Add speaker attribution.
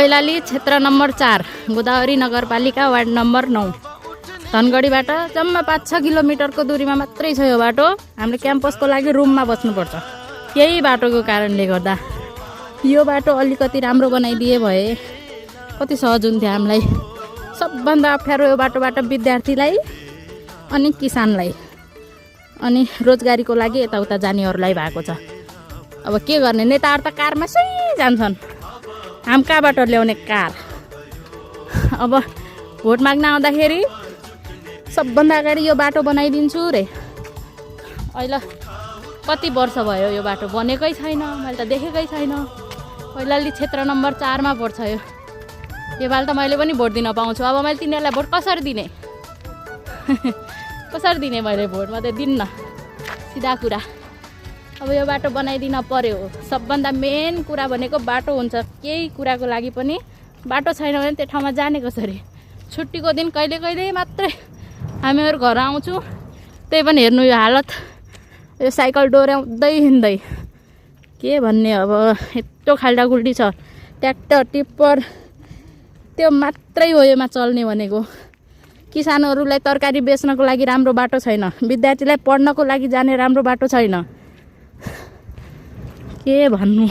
Speaker 1: कैलाली क्षेत्र नम्बर 4 गोदावरी नगरपालिका ward number 9 धनगढीबाट जम्मा 5-6 किलोमिटरको दूरीमा मात्रै छ यो बाटो। हामीले क्याम्पसको लागि रुममा बस्नुपर्छ। यही बाटोको कारणले गर्दा यो बाटो अलिकति राम्रो बनाइदिए भए कति सहज हुन्थ्यो हामीलाई। सबभन्दा अप्ठ्यारो यो बाटोबाट विद्यार्थीलाई अनि किसानलाई अनि रोजगारीको लागि यताउता जानेहरूलाई भएको छ। अब के गर्ने, नेताहरू त कारमा सै जान्छन्, हामी कहाँबाट ल्याउने कार। अब भोट माग्न आउँदाखेरि सबभन्दा अगाडि यो बाटो बनाइदिन्छु रे। अहिले कति वर्ष भयो यो बाटो बनेकै छैन, मैले त देखेकै छैन। कैलाली क्षेत्र नम्बर 4 मा पर्छ यो। योपालि त मैले पनि भोट दिन पाउँछु। अब मैले तिनीहरूलाई भोट कसरी दिने कसरी दिने मैले भोट, म त दिन्न, सिधा कुरा। अब यो बाटो बनाइदिन पर्यो। सबभन्दा मेन कुरा भनेको बाटो हुन्छ। केही कुराको लागि पनि बाटो छैन भने त्यो ठाउँमा जाने कसरी। छुट्टीको दिन कहिले कहिले मात्रै हामीहरू घर आउँछु, त्यही पनि हेर्नु यो हालत। यो साइकल डोर्याउँदै हिँड्दै के भन्ने। अब यत्रो खाल्डाखुल्डी छ, ट्र्याक्टर टिप्पर त्यो मात्रै हो योमा चल्ने भनेको। किसानहरूलाई तरकारी बेच्नको लागि राम्रो बाटो छैन, विद्यार्थीलाई पढ्नको लागि जाने राम्रो बाटो छैन। के भन्नु।